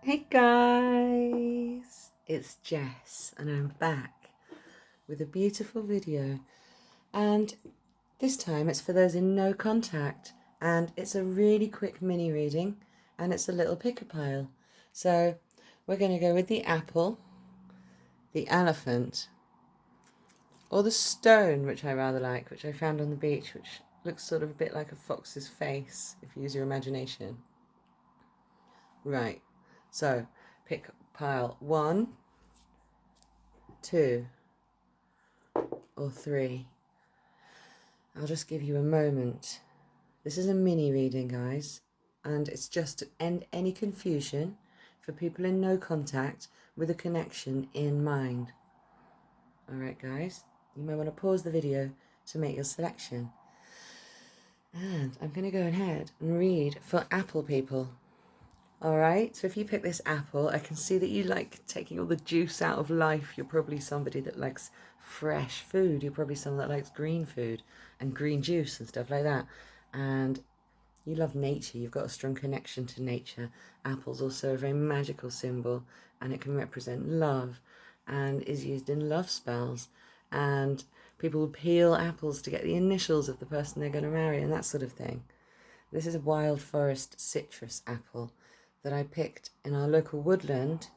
Hey guys, it's Jess and I'm back with a beautiful video, and this time it's for those in no contact, and it's a really quick mini reading and it's a little pick-a-pile. So we're going to go with the apple, the elephant, or the stone, which I rather like, which I found on the beach, which looks sort of a bit like a fox's face if you use your imagination. Right, so pick pile 1, 2, or 3. I'll just give you a moment. This is a mini reading, guys, and it's just to end any confusion for people in no contact with a connection in mind. All right, guys, you may want to pause the video to make your selection. And I'm going to go ahead and read for apple people. All right, so if you pick this apple, I can see that you like taking all the juice out of life. You're probably somebody that likes fresh food. You're probably someone that likes green food and green juice and stuff like that. And you love nature. You've got a strong connection to nature. Apple's also a very magical symbol, and it can represent love and is used in love spells. And people will peel apples to get the initials of the person they're going to marry and that sort of thing. This is a wild forest citrus apple that I picked in our local woodland.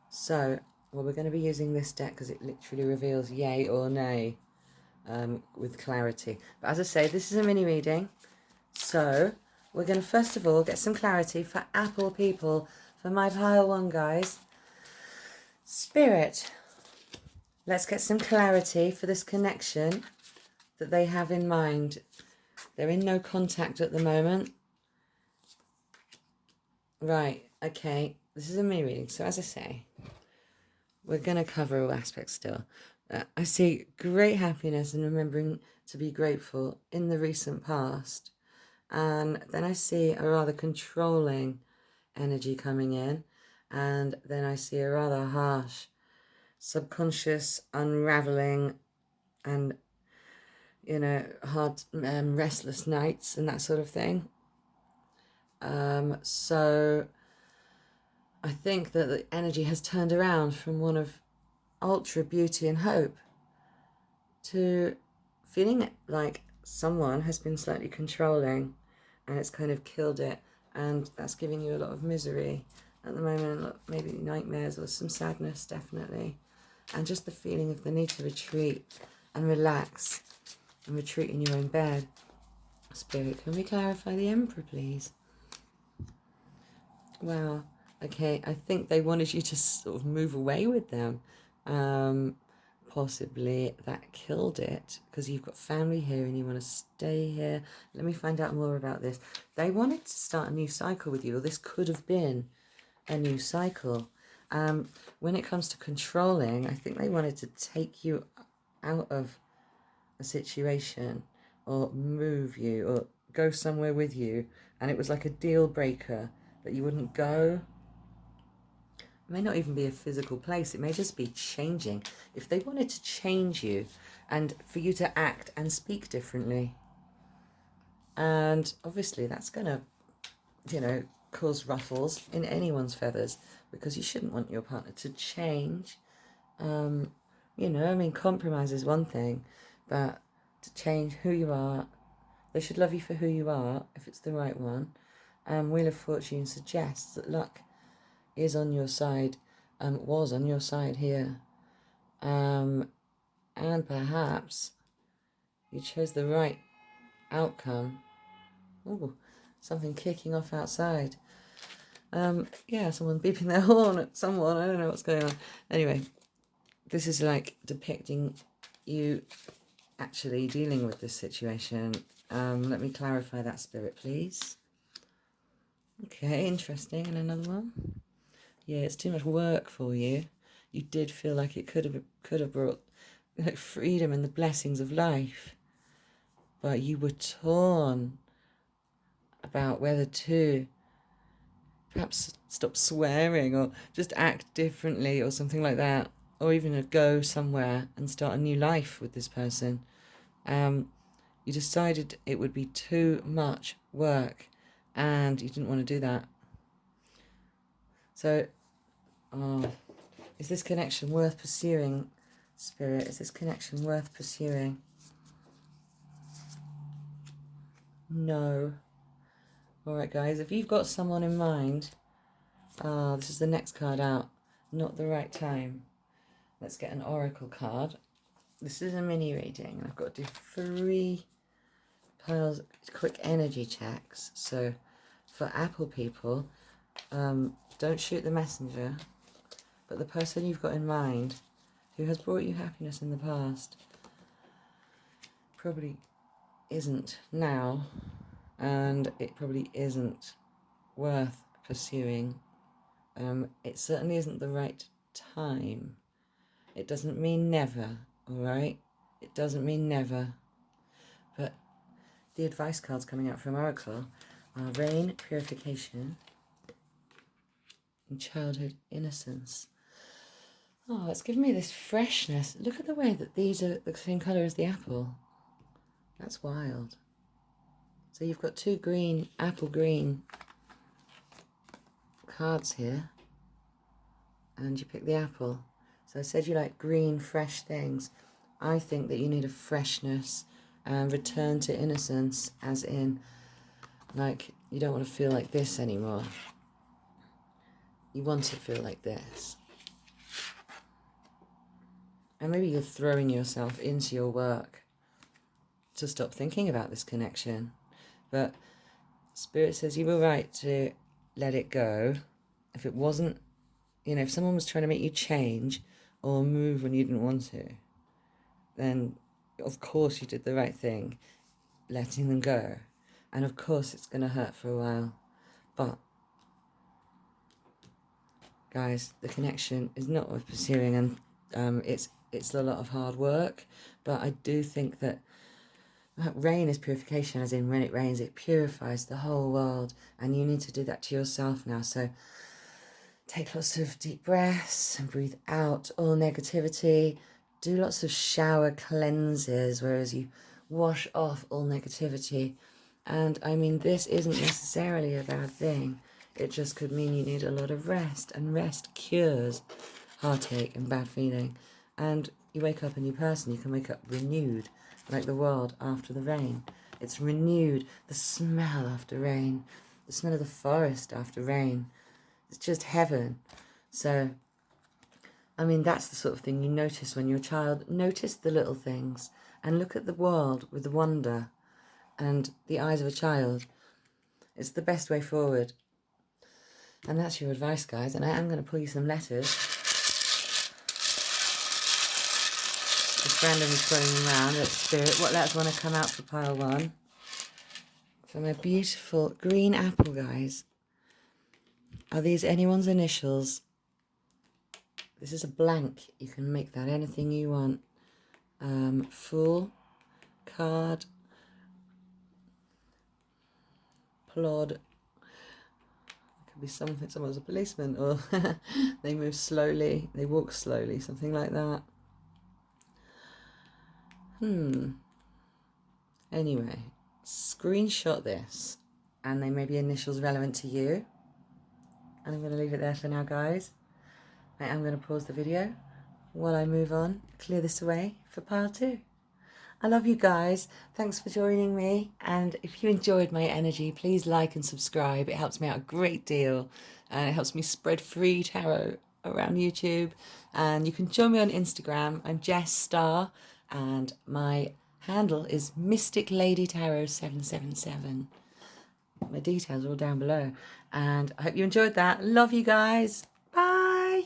So, well, we're going to be using this deck because it literally reveals yay or nay with clarity. But as I say, this is a mini reading. So, we're going to first of all get some clarity for apple people for my pile 1, guys. Spirit, let's get some clarity for this connection that they have in mind. They're in no contact at the moment. Right, okay, this is a mini reading, so as I say, we're going to cover all aspects still. I see great happiness in remembering to be grateful in the recent past, and then I see a rather controlling energy coming in, and then I see a rather harsh subconscious unraveling and, hard, restless nights and that sort of thing. So I think that the energy has turned around from one of ultra beauty and hope to feeling like someone has been slightly controlling and it's kind of killed it, and that's giving you a lot of misery at the moment, maybe nightmares or some sadness, definitely, and just the feeling of the need to retreat and relax and retreat in your own bed. Spirit, can we clarify the Emperor, please? Wow. Okay, I think they wanted you to sort of move away with them. Possibly that killed it because you've got family here and you want to stay here. Let me find out more about this. They wanted to start a new cycle with you, or this could have been a new cycle. When it comes to controlling, I think they wanted to take you out of a situation or move you or go somewhere with you, and it was like a deal breaker that you wouldn't go. It may not even be a physical place, it may just be changing. If they wanted to change you and for you to act and speak differently, and obviously that's going to, cause ruffles in anyone's feathers, because you shouldn't want your partner to change. Compromise is one thing, but to change who you are, they should love you for who you are if it's the right one. Wheel of Fortune suggests that luck is on your side, was on your side here. And perhaps you chose the right outcome. Ooh, something kicking off outside. Someone beeping their horn at someone. I don't know what's going on. Anyway, this is like depicting you actually dealing with this situation. Let me clarify that, Spirit, please. Okay, interesting. And another one. Yeah, it's too much work for you. You did feel like it could have brought freedom and the blessings of life, but you were torn about whether to perhaps stop swearing or just act differently or something like that, or even go somewhere and start a new life with this person. You decided it would be too much work and you didn't want to do that. So, is this connection worth pursuing, Spirit? Is this connection worth pursuing? No. All right, guys, if you've got someone in mind, this is the next card out. Not the right time. Let's get an oracle card. This is a mini reading, and I've got to do 3 piles, quick energy checks. So for Apple people, don't shoot the messenger, but the person you've got in mind who has brought you happiness in the past probably isn't now, and it probably isn't worth pursuing. It certainly isn't the right time. It doesn't mean never, all right? It doesn't mean never. But the advice cards coming out from Oracle are rain, purification, and childhood innocence. Oh, it's given me this freshness. Look at the way that these are the same colour as the apple. That's wild. So you've got 2 green, apple green cards here, and you pick the apple. So I said you like green, fresh things. I think that you need a freshness and return to innocence, as in, like, you don't want to feel like this anymore. You want to feel like this. And maybe you're throwing yourself into your work to stop thinking about this connection. But Spirit says you were right to let it go. If it wasn't, if someone was trying to make you change or move when you didn't want to, then of course you did the right thing, letting them go. And of course it's going to hurt for a while. But, guys, the connection is not worth pursuing, and it's a lot of hard work. But I do think that rain is purification, as in when it rains, it purifies the whole world. And you need to do that to yourself now. So take lots of deep breaths and breathe out all negativity. Do lots of shower cleanses, whereas you wash off all negativity. And I mean, this isn't necessarily a bad thing. It just could mean you need a lot of rest, and rest cures heartache and bad feeling. And you wake up a new person. You can wake up renewed, like the world after the rain. It's renewed. The smell after rain, the smell of the forest after rain. It's just heaven. So, I mean, that's the sort of thing you notice when you're a child. Notice the little things and look at the world with wonder and the eyes of a child. It's the best way forward. And that's your advice, guys. And I am going to pull you some letters. Just randomly pulling them around at Spirit. What letters want to come out for pile 1? For my beautiful green apple, guys. Are these anyone's initials? This is a blank. You can make that anything you want. Fool, card, plod. It could be something. Someone's a policeman, or they move slowly. They walk slowly. Something like that. Anyway, screenshot this, and they may be initials relevant to you. And I'm going to leave it there for now, guys. I am going to pause the video while I move on, clear this away for pile 2. I love you guys. Thanks for joining me. And if you enjoyed my energy, please like and subscribe. It helps me out a great deal. And it helps me spread free tarot around YouTube. And you can join me on Instagram. I'm Jess Star. And my handle is Mystic Lady Tarot 777. My details are all down below. And I hope you enjoyed that. Love you guys. Bye.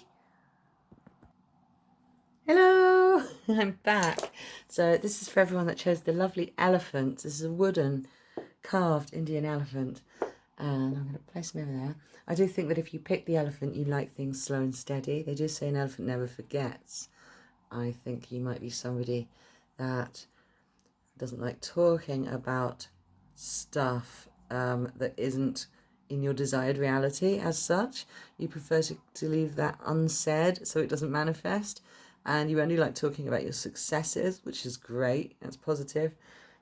Hello. I'm back. So this is for everyone that chose the lovely elephant. This is a wooden carved Indian elephant. And I'm going to place him over there. I do think that if you pick the elephant, you like things slow and steady. They do say an elephant never forgets. I think you might be somebody that doesn't like talking about stuff that isn't in your desired reality as such. You prefer to leave that unsaid so it doesn't manifest. And you only like talking about your successes, which is great. That's positive.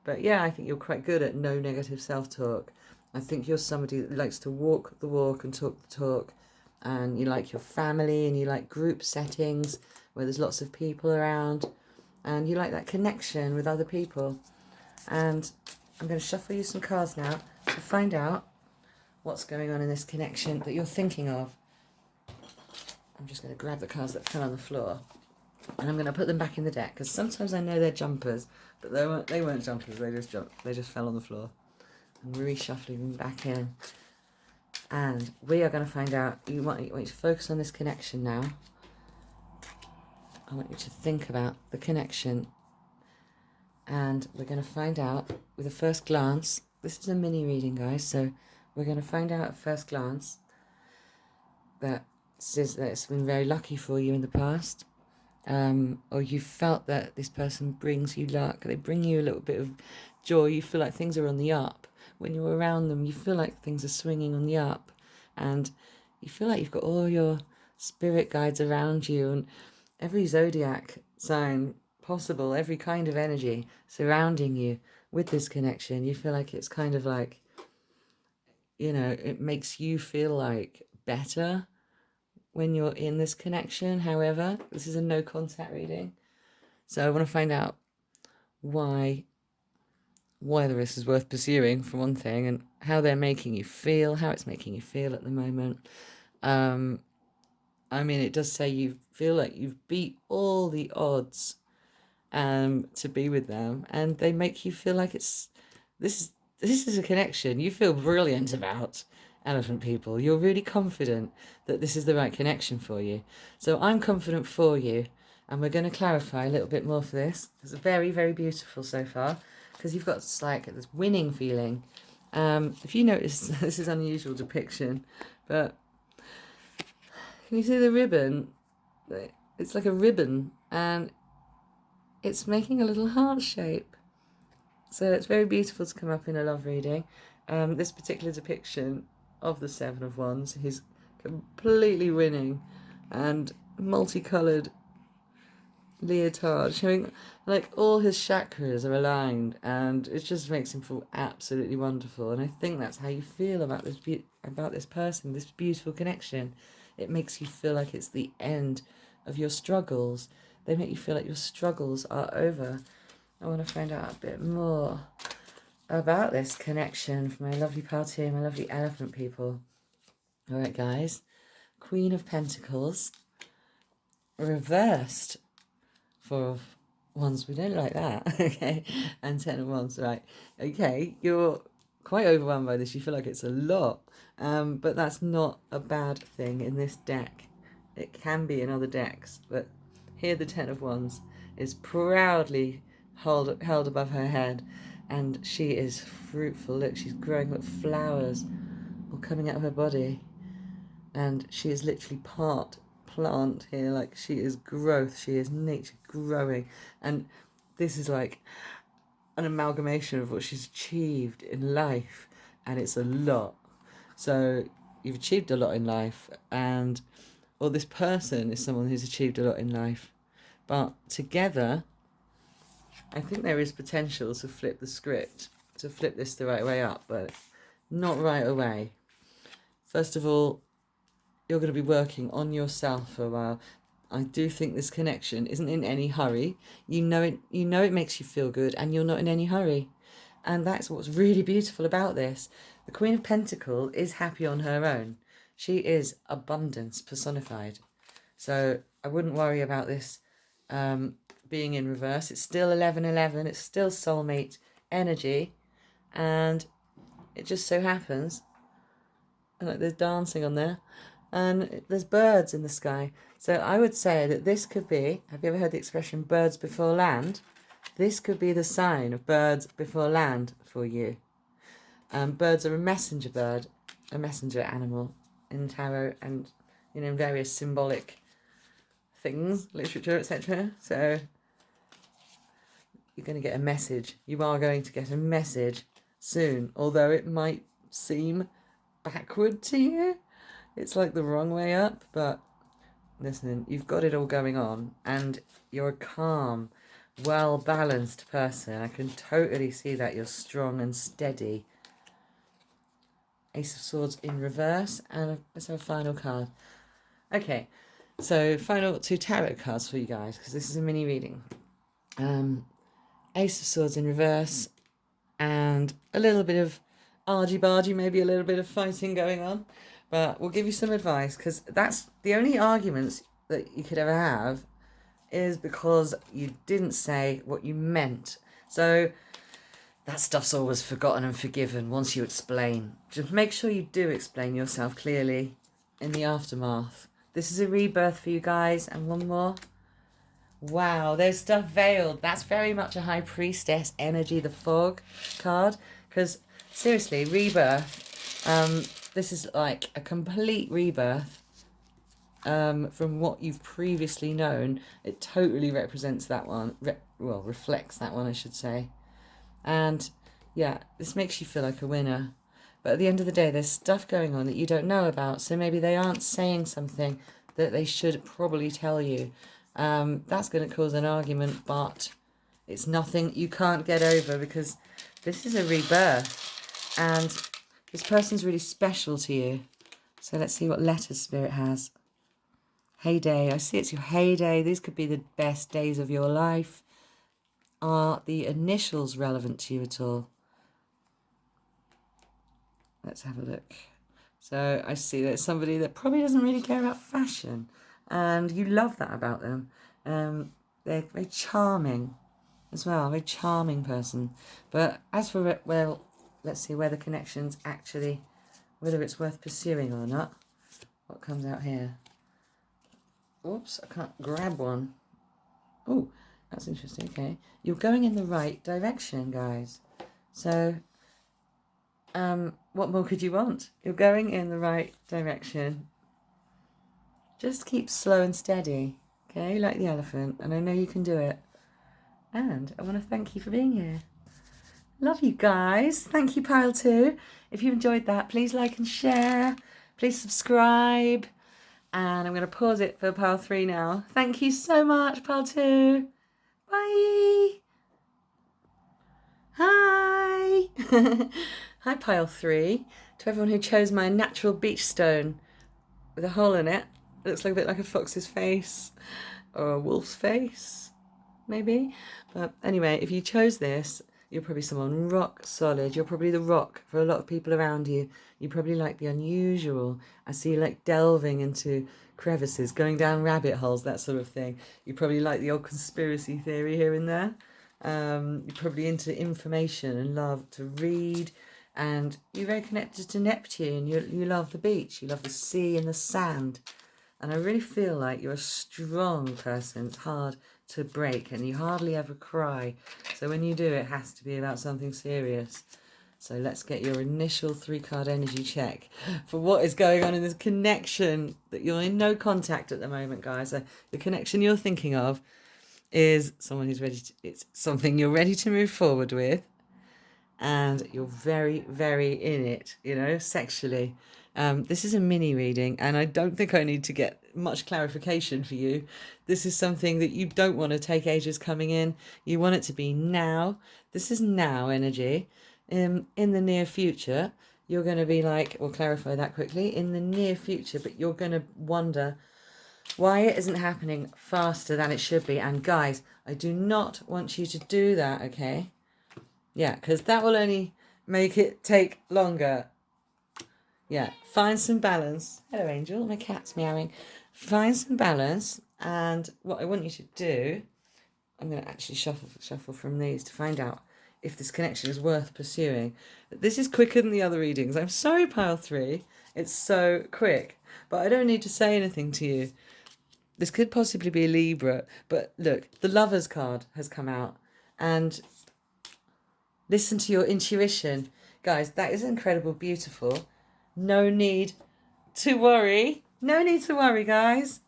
But yeah, I think you're quite good at no negative self-talk. I think you're somebody that likes to walk the walk and talk the talk and you like your family, and you like group settings where there's lots of people around, and you like that connection with other people. And I'm going to shuffle you some cards now to find out what's going on in this connection that you're thinking of. I'm just going to grab the cards that fell on the floor, and I'm going to put them back in the deck, because sometimes I know they're jumpers, but they weren't jumpers. They just fell on the floor. I'm reshuffling them back in, and we are going to find out. I want you to focus on this connection now. I want you to think about the connection, and we're going to find out with a first glance. This is a mini reading, guys, so we're going to find out at first glance that it's been very lucky for you in the past, or you felt that this person brings you luck. They bring you a little bit of joy. You feel like things are on the up. When you're around them, you feel like things are swinging on the up, and you feel like you've got all your spirit guides around you, and every zodiac sign possible, every kind of energy surrounding you with this connection. You feel like it's kind of like, it makes you feel like better when you're in this connection. However, this is a no contact reading, so I want to find out why this is worth pursuing, for one thing, and how they're making you feel, how it's making you feel at the moment. It does say you feel like you've beat all the odds to be with them, and they make you feel like this is a connection you feel brilliant about. Elephant people, you're really confident that this is the right connection for you. So I'm confident for you, and we're going to clarify a little bit more for this. It's very, very beautiful so far, because you've got this winning feeling. If you notice, this is unusual depiction, but can you see the ribbon? It's like a ribbon, and it's making a little heart shape. So it's very beautiful to come up in a love reading. This particular depiction of the Seven of Wands, he's completely winning, and multicoloured leotard, showing like all his chakras are aligned, and it just makes him feel absolutely wonderful. And I think that's how you feel about this person, this beautiful connection. It makes you feel like it's the end of your struggles. They make you feel like your struggles are over. I want to find out a bit more about this connection for my lovely party, my lovely elephant people. All right, guys. Queen of Pentacles, reversed. Four of Wands, we don't like that. Okay, and Ten of Wands, right? Okay, you're quite overwhelmed by this. You feel like it's a lot, but that's not a bad thing in this deck. It can be in other decks, but here the Ten of Wands is proudly held above her head, and she is fruitful. Look, she's growing with flowers all coming out of her body, and she is literally part plant here. Like, she is growth, she is nature growing, and this is like an amalgamation of what she's achieved in life, and it's a lot. So you've achieved a lot in life, or this person is someone who's achieved a lot in life, but together I think there is potential to flip the script, to flip this the right way up, but not right away. First of all, you're going to be working on yourself for a while. I do think this connection isn't in any hurry. You know it makes you feel good, and you're not in any hurry. And that's what's really beautiful about this. The Queen of Pentacles is happy on her own. She is abundance personified. So I wouldn't worry about this being in reverse. It's still 11-11. It's still soulmate energy. And it just so happens, like, there's dancing on there, and there's birds in the sky. So I would say that this could be, have you ever heard the expression birds before land? This could be the sign of birds before land for you. Birds are a messenger bird, a messenger animal in tarot, and in various symbolic things, literature, etc. So you're going to get a message. You are going to get a message soon, although it might seem backward to you. It's like the wrong way up, but listen, you've got it all going on, and you're a calm, well-balanced person. I can totally see that. You're strong and steady. Ace of Swords in reverse, and let's have a final card. Okay, so final 2 tarot cards for you guys, because this is a mini reading. Ace of Swords in reverse, and a little bit of argy-bargy, maybe a little bit of fighting going on. But we'll give you some advice, because that's the only arguments that you could ever have is because you didn't say what you meant. So that stuff's always forgotten and forgiven once you explain. Just make sure you do explain yourself clearly in the aftermath. This is a rebirth for you guys. And one more. Wow, there's stuff veiled. That's very much a High Priestess energy, the fog card. Because seriously, rebirth. This is like a complete rebirth from what you've previously known. It totally represents that one. Reflects that one, I should say. And yeah, this makes you feel like a winner. But at the end of the day, there's stuff going on that you don't know about. So maybe they aren't saying something that they should probably tell you. That's going to cause an argument, but it's nothing you can't get over, because this is a rebirth. And this person's really special to you. So let's see what letters Spirit has. Heyday. I see it's your heyday. These could be the best days of your life. Are the initials relevant to you at all? Let's have a look. So I see there's somebody that probably doesn't really care about fashion, and you love that about them. They're very charming as well, a very charming person. But as for it, well, let's see where the connection's actually, whether it's worth pursuing or not. What comes out here? Oops, I can't grab one. Oh, that's interesting. Okay, you're going in the right direction, guys. So, what more could you want? You're going in the right direction. Just keep slow and steady, okay? Like the elephant, and I know you can do it. And I want to thank you for being here. Love you guys. Thank you, Pile 2. If you enjoyed that, please like and share. Please subscribe. And I'm going to pause it for Pile 3 now. Thank you so much, Pile 2. Bye. Hi. Hi, Pile 3. To everyone who chose my natural beach stone with a hole in it. It looks like a bit like a fox's face or a wolf's face, maybe. But anyway, if you chose this, you're probably someone rock solid. You're probably the rock for a lot of people around you. You probably like the unusual. I see you like delving into crevices, going down rabbit holes, that sort of thing. You probably like the old conspiracy theory here and there. You're probably into information and love to read. And you're very connected to Neptune. You love the beach. You love the sea and the sand. And I really feel like you're a strong person. It's hard to break, and you hardly ever cry. So when you do, it has to be about something serious. So let's get your initial 3-card energy check for what is going on in this connection that you're in no contact at the moment, guys. So the connection you're thinking of is someone who's ready to, it's something you're ready to move forward with. And you're very, very in it, sexually. This is a mini reading, and I don't think I need to get much clarification for you. This is something that you don't want to take ages coming in. You want it to be now. This is now energy. In the near future, you're going to be like, we'll clarify that quickly, in the near future, but you're going to wonder why it isn't happening faster than it should be. And guys, I do not want you to do that, okay? Yeah, because that will only make it take longer. Yeah, find some balance. Hello, Angel. My cat's meowing. Find some balance. And what I want you to do, I'm going to actually shuffle from these to find out if this connection is worth pursuing. This is quicker than the other readings. I'm sorry, Pile 3. It's so quick. But I don't need to say anything to you. This could possibly be a Libra. But look, the Lover's card has come out. And listen to your intuition. Guys, that is incredible, beautiful. No need to worry. No need to worry, guys.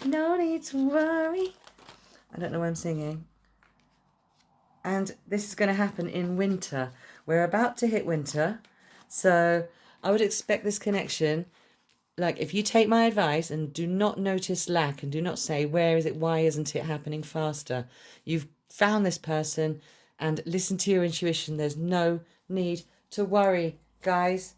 No need to worry. I don't know why I'm singing. And this is going to happen in winter. We're about to hit winter. So I would expect this connection, like if you take my advice and do not notice lack and do not say, where is it? Why isn't it happening faster? You've found this person. And listen to your intuition. There's no need to worry, guys.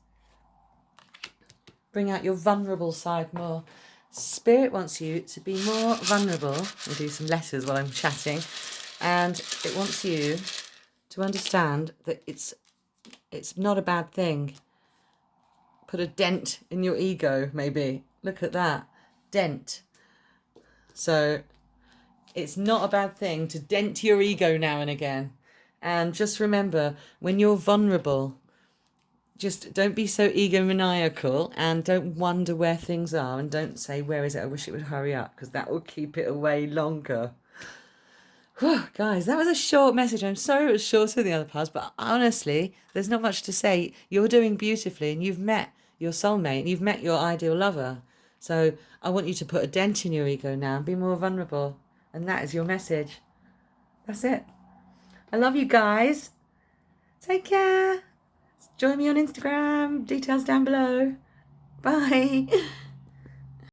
Bring out your vulnerable side more. Spirit wants you to be more vulnerable. We'll do some letters while I'm chatting. And it wants you to understand that it's not a bad thing. Put a dent in your ego, maybe. Look at that. Dent. So it's not a bad thing to dent your ego now and again. And just remember, when you're vulnerable, just don't be so egomaniacal and don't wonder where things are and don't say, where is it? I wish it would hurry up, because that will keep it away longer. Whew, guys, that was a short message. I'm sorry it was shorter than the other parts, but honestly, there's not much to say. You're doing beautifully and you've met your soulmate and you've met your ideal lover. So I want you to put a dent in your ego now and be more vulnerable. And that is your message. That's it. I love you guys. Take care. Join me on Instagram. Details down below. Bye.